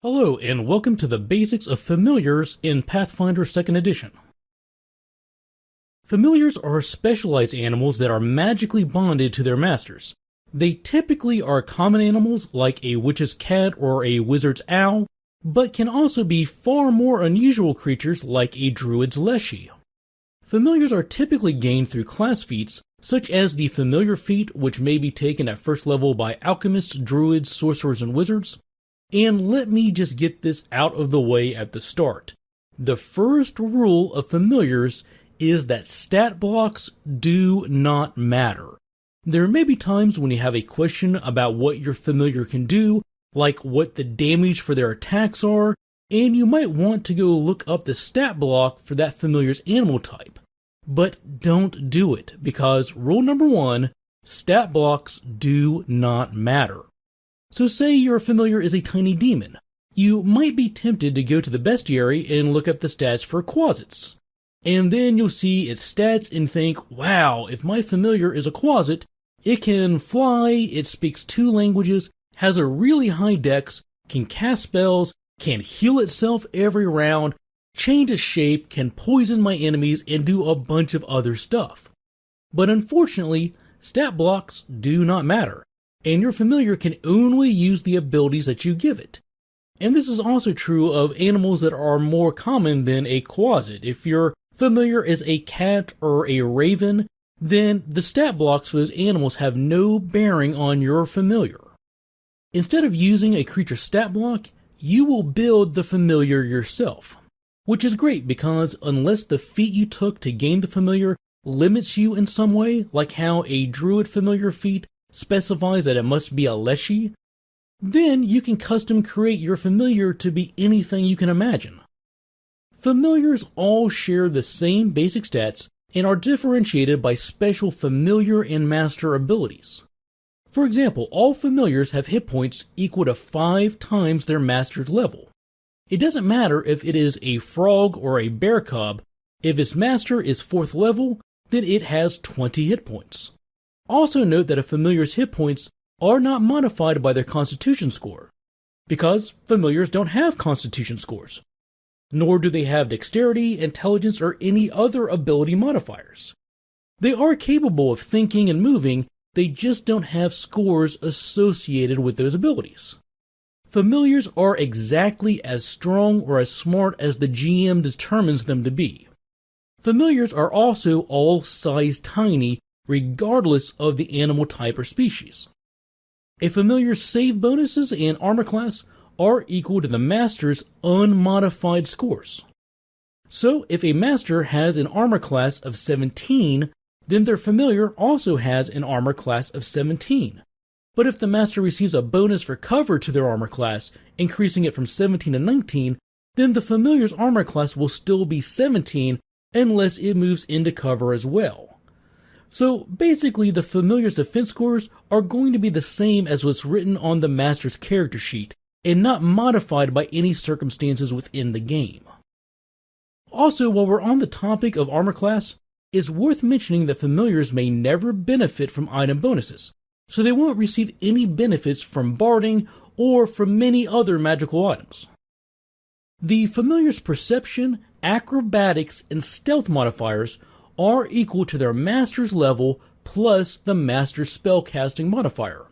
Hello and welcome to the basics of Familiars in Pathfinder 2nd Edition. Familiars are specialized animals that are magically bonded to their masters. They typically are common animals like a witch's cat or a wizard's owl, but can also be far more unusual creatures like a druid's leshy. Familiars are typically gained through class feats, such as the Familiar feat, which may be taken at first level by alchemists, druids, sorcerers, and wizards. And let me just get this out of the way at the start. The first rule of Familiars is that stat blocks do not matter. There may be times when you have a question about what your Familiar can do, like what the damage for their attacks are, and you might want to go look up the stat block for that Familiar's animal type. But don't do it, because rule number 1, stat blocks do not matter. So say your Familiar is a tiny demon. You might be tempted to go to the bestiary and look up the stats for quasits. And then you'll see its stats and think, wow, if my Familiar is a quasit, it can fly, it speaks 2 languages, has a really high dex, can cast spells, can heal itself every round, change its shape, can poison my enemies, and do a bunch of other stuff. But unfortunately, stat blocks do not matter. And your Familiar can only use the abilities that you give it. And this is also true of animals that are more common than a quasit. If your Familiar is a cat or a raven, then the stat blocks for those animals have no bearing on your Familiar. Instead of using a creature stat block, you will build the Familiar yourself. Which is great because unless the feat you took to gain the Familiar limits you in some way, like how a druid Familiar feat specifies that it must be a leshy, then you can custom create your Familiar to be anything you can imagine. Familiars all share the same basic stats and are differentiated by special Familiar and Master abilities. For example, all Familiars have hit points equal to 5 times their Master's level. It doesn't matter if it is a frog or a bear cub, if its Master is 4th level, then it has 20 hit points. Also note that a Familiar's hit points are not modified by their Constitution score, because Familiars don't have Constitution scores, nor do they have Dexterity, Intelligence, or any other ability modifiers. They are capable of thinking and moving, they just don't have scores associated with those abilities. Familiars are exactly as strong or as smart as the GM determines them to be. Familiars are also all size tiny, regardless of the animal type or species. A Familiar's save bonuses and armor class are equal to the Master's unmodified scores. So if a Master has an armor class of 17, then their Familiar also has an armor class of 17. But if the Master receives a bonus for cover to their armor class, increasing it from 17 to 19, then the Familiar's armor class will still be 17 unless it moves into cover as well. So basically the Familiar's defense scores are going to be the same as what's written on the Master's character sheet, and not modified by any circumstances within the game. Also, while we're on the topic of armor class, it's worth mentioning that Familiars may never benefit from item bonuses, so they won't receive any benefits from barding or from many other magical items. The Familiar's perception, acrobatics, and stealth modifiers are equal to their Master's level plus the Master's spellcasting modifier.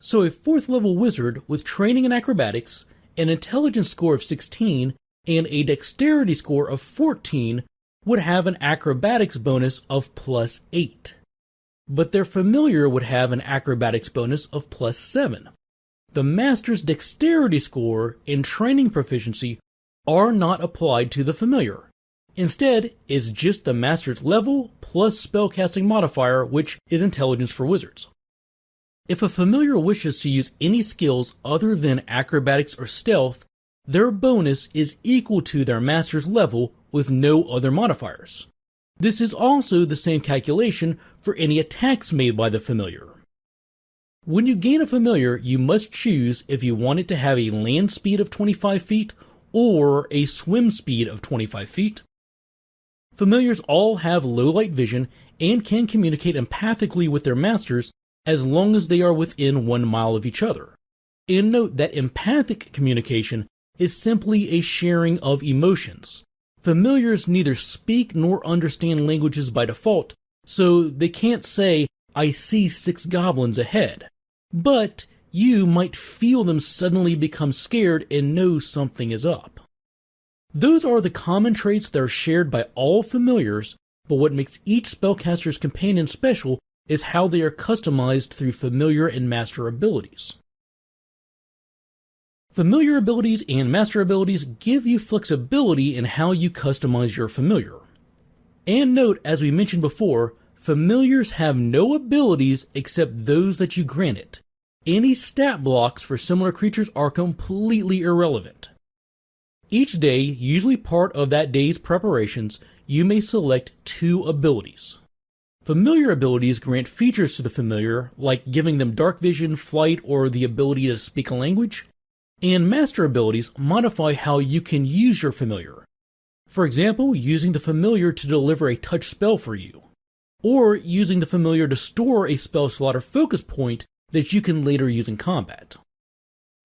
So a 4th level wizard with training in acrobatics, an intelligence score of 16, and a dexterity score of 14 would have an acrobatics bonus of plus 8. But their Familiar would have an acrobatics bonus of plus 7. The Master's dexterity score and training proficiency are not applied to the Familiar. Instead, it's just the Master's level plus spellcasting modifier, which is intelligence for wizards. If a Familiar wishes to use any skills other than acrobatics or stealth, their bonus is equal to their Master's level with no other modifiers. This is also the same calculation for any attacks made by the Familiar. When you gain a Familiar, you must choose if you want it to have a land speed of 25 feet or a swim speed of 25 feet. Familiars all have low light vision and can communicate empathically with their masters as long as they are within 1 mile of each other. And note that empathic communication is simply a sharing of emotions. Familiars neither speak nor understand languages by default, so they can't say, "I see 6 goblins ahead." But you might feel them suddenly become scared and know something is up. Those are the common traits that are shared by all familiars, but what makes each spellcaster's companion special is how they are customized through familiar and master abilities. Familiar abilities and master abilities give you flexibility in how you customize your familiar. And note, as we mentioned before, familiars have no abilities except those that you grant it. Any stat blocks for similar creatures are completely irrelevant. Each day, usually part of that day's preparations, you may select 2 abilities. Familiar abilities grant features to the familiar, like giving them dark vision, flight, or the ability to speak a language. And master abilities modify how you can use your familiar. For example, using the familiar to deliver a touch spell for you, or using the familiar to store a spell slot or focus point that you can later use in combat.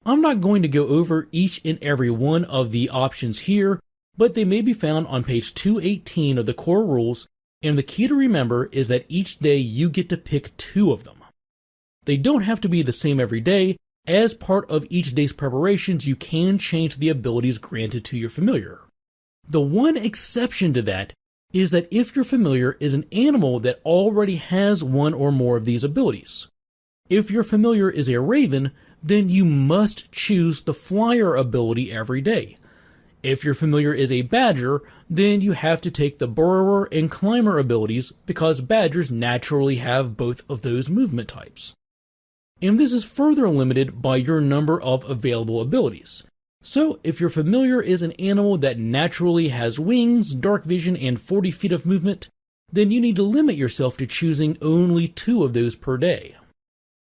I'm not going to go over each and every one of the options here, but they may be found on page 218 of the core rules, and the key to remember is that each day you get to pick 2 of them. They don't have to be the same every day. As part of each day's preparations, you can change the abilities granted to your familiar. The one exception to that is that if your familiar is an animal that already has 1 or more of these abilities. If your familiar is a raven, then you must choose the flyer ability every day. If your familiar is a badger, then you have to take the burrower and climber abilities because badgers naturally have both of those movement types. And this is further limited by your number of available abilities. So if your familiar is an animal that naturally has wings, dark vision, and 40 feet of movement, then you need to limit yourself to choosing only 2 of those per day.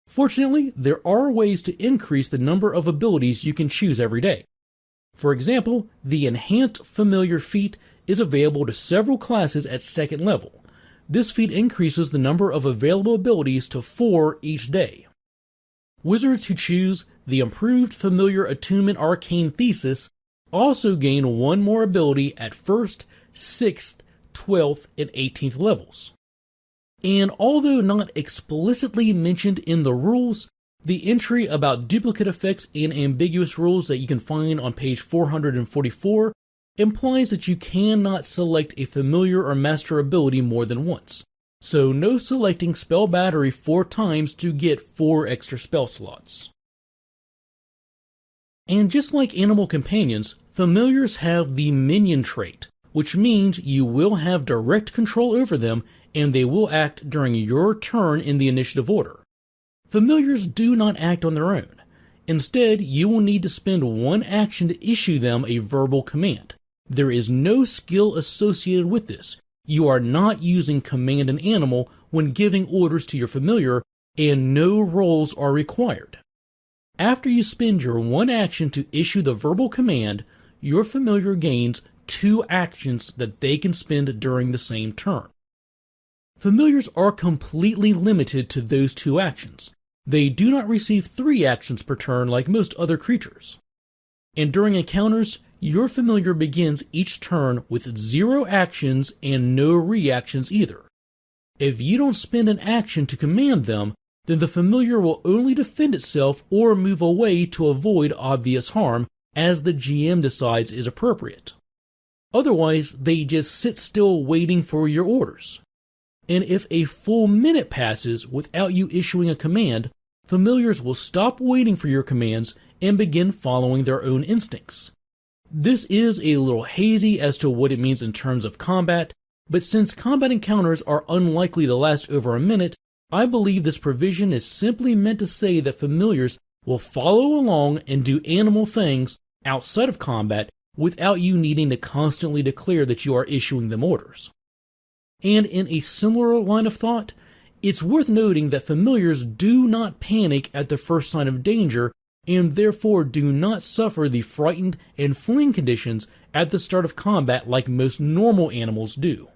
Fortunately, there are ways to increase the number of abilities you can choose every day. For example, the Enhanced Familiar feat is available to several classes at 2nd level. This feat increases the number of available abilities to 4 each day. Wizards who choose the Improved Familiar Attunement Arcane Thesis also gain 1 more ability at 1st, 6th, 12th, and 18th levels. And although not explicitly mentioned in the rules, the entry about duplicate effects and ambiguous rules that you can find on page 444 implies that you cannot select a familiar or master ability more than once. So no selecting spell battery 4 times to get 4 extra spell slots. And just like animal companions, familiars have the Minion Trait, which means you will have direct control over them and they will act during your turn in the initiative order. Familiars do not act on their own. Instead, you will need to spend 1 action to issue them a verbal command. There is no skill associated with this. You are not using command an animal when giving orders to your familiar, and no rolls are required. After you spend your 1 action to issue the verbal command, your familiar gains 2 actions that they can spend during the same turn. Familiars are completely limited to those 2 actions. They do not receive 3 actions per turn like most other creatures. And during encounters, your familiar begins each turn with 0 actions and no reactions either. If you don't spend an action to command them, then the familiar will only defend itself or move away to avoid obvious harm as the GM decides is appropriate. Otherwise, they just sit still waiting for your orders. And if a full minute passes without you issuing a command, familiars will stop waiting for your commands and begin following their own instincts. This is a little hazy as to what it means in terms of combat, but since combat encounters are unlikely to last over a minute, I believe this provision is simply meant to say that familiars will follow along and do animal things outside of combat without you needing to constantly declare that you are issuing them orders. And in a similar line of thought, it's worth noting that familiars do not panic at the first sign of danger and therefore do not suffer the frightened and fleeing conditions at the start of combat like most normal animals do.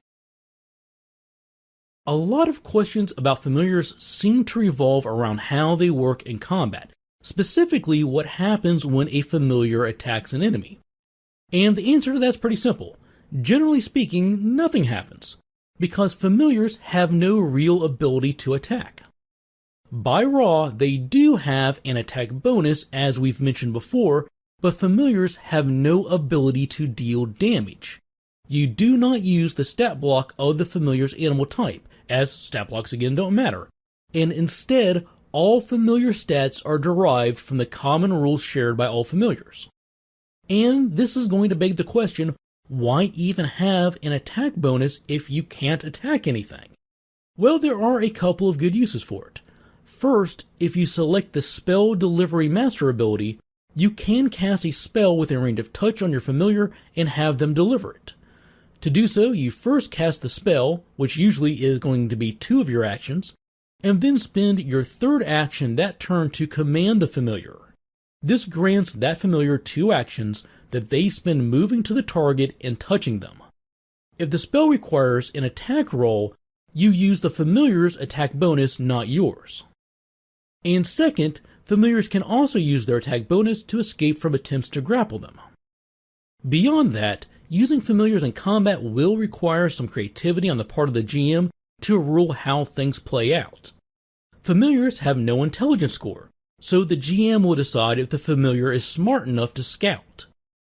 A lot of questions about familiars seem to revolve around how they work in combat, specifically what happens when a familiar attacks an enemy. And the answer to that's pretty simple. Generally speaking, nothing happens, because familiars have no real ability to attack. By raw, they do have an attack bonus, as we've mentioned before, but familiars have no ability to deal damage. You do not use the stat block of the familiar's animal type, as stat blocks again don't matter, and instead, all familiar stats are derived from the common rules shared by all familiars. And this is going to beg the question, why even have an attack bonus if you can't attack anything? Well, there are a couple of good uses for it. First, if you select the Spell Delivery Master ability, you can cast a spell with a range of touch on your familiar and have them deliver it. To do so, you first cast the spell, which usually is going to be 2 of your actions, and then spend your 3rd action that turn to command the familiar. This grants that familiar 2 actions that they spend moving to the target and touching them. If the spell requires an attack roll, you use the familiar's attack bonus, not yours. And second, familiars can also use their attack bonus to escape from attempts to grapple them. Beyond that, using familiars in combat will require some creativity on the part of the GM to rule how things play out. Familiars have no intelligence score, so the GM will decide if the familiar is smart enough to scout.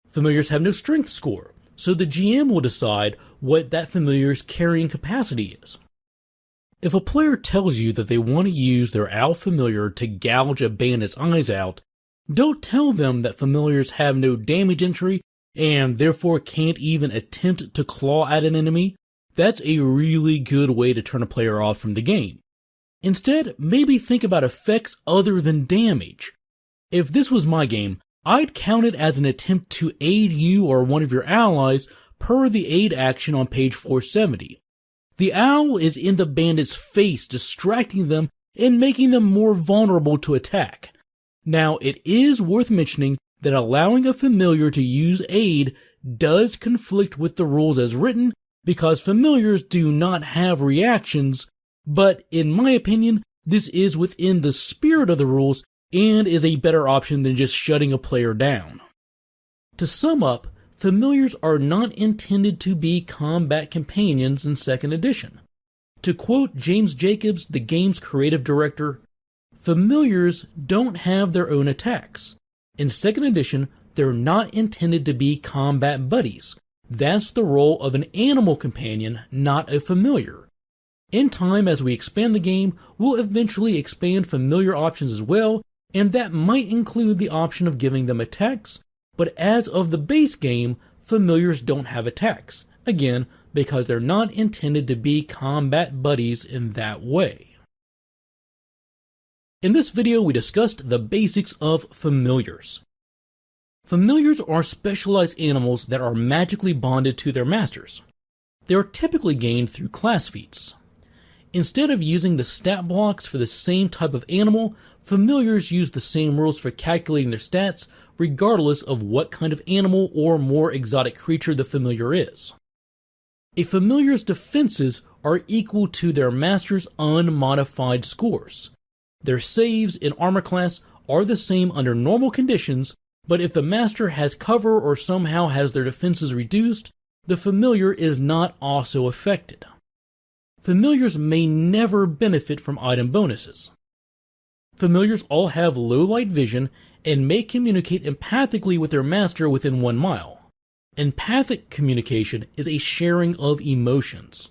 Familiars have no strength score, so the GM will decide what that familiar's carrying capacity is. If a player tells you that they want to use their owl familiar to gouge a bandit's eyes out, don't tell them that familiars have no damage entry and therefore can't even attempt to claw at an enemy. That's a really good way to turn a player off from the game. Instead, maybe think about effects other than damage. If this was my game, I'd count it as an attempt to aid you or one of your allies per the aid action on page 470. The owl is in the bandit's face, distracting them and making them more vulnerable to attack. Now, it is worth mentioning that allowing a familiar to use aid does conflict with the rules as written, because familiars do not have reactions, but in my opinion, this is within the spirit of the rules and is a better option than just shutting a player down. To sum up, familiars are not intended to be combat companions in 2nd edition. To quote James Jacobs, the game's creative director, familiars don't have their own attacks. In 2nd edition, they're not intended to be combat buddies. That's the role of an animal companion, not a familiar. In time, as we expand the game, we'll eventually expand familiar options as well, and that might include the option of giving them attacks, but as of the base game, familiars don't have attacks, again, because they're not intended to be combat buddies in that way. In this video, we discussed the basics of familiars. Familiars are specialized animals that are magically bonded to their masters. They are typically gained through class feats. Instead of using the stat blocks for the same type of animal, familiars use the same rules for calculating their stats regardless of what kind of animal or more exotic creature the familiar is. A familiar's defenses are equal to their master's unmodified scores. Their saves in armor class are the same under normal conditions, but if the master has cover or somehow has their defenses reduced, the familiar is not also affected. Familiars may never benefit from item bonuses. Familiars all have low light vision and may communicate empathically with their master within 1 mile. Empathic communication is a sharing of emotions.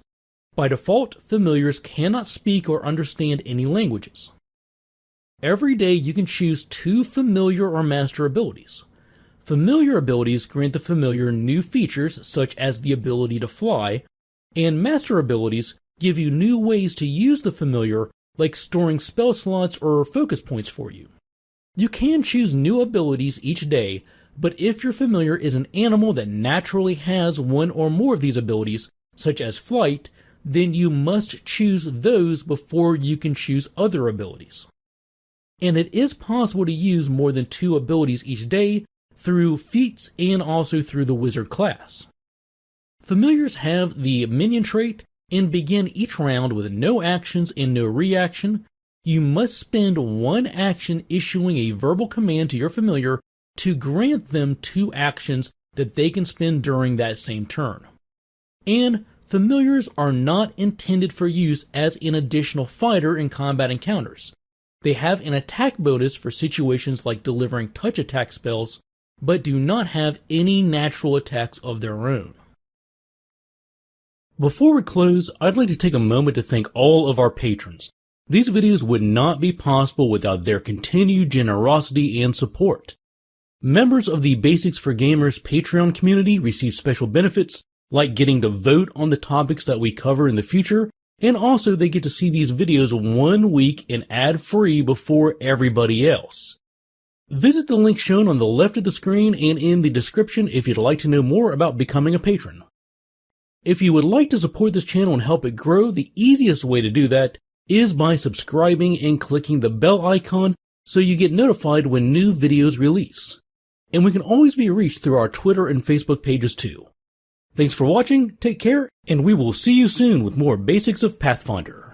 By default, familiars cannot speak or understand any languages. Every day you can choose 2 familiar or master abilities. Familiar abilities grant the familiar new features such as the ability to fly, and master abilities give you new ways to use the familiar, like storing spell slots or focus points for you. You can choose new abilities each day, but if your familiar is an animal that naturally has one or more of these abilities, such as flight, then you must choose those before you can choose other abilities. And it is possible to use more than 2 abilities each day through feats and also through the wizard class. Familiars have the Minion Trait and begin each round with no actions and no reaction, you must spend one action issuing a verbal command to your familiar to grant them 2 actions that they can spend during that same turn. And familiars are not intended for use as an additional fighter in combat encounters. They have an attack bonus for situations like delivering touch attack spells, but do not have any natural attacks of their own. Before we close, I'd like to take a moment to thank all of our patrons. These videos would not be possible without their continued generosity and support. Members of the Basics for Gamers Patreon community receive special benefits, like getting to vote on the topics that we cover in the future, and also they get to see these videos 1 week and ad-free before everybody else. Visit the link shown on the left of the screen and in the description if you'd like to know more about becoming a patron. If you would like to support this channel and help it grow, the easiest way to do that is by subscribing and clicking the bell icon so you get notified when new videos release. And we can always be reached through our Twitter and Facebook pages too. Thanks for watching, take care, and we will see you soon with more Basics of Pathfinder.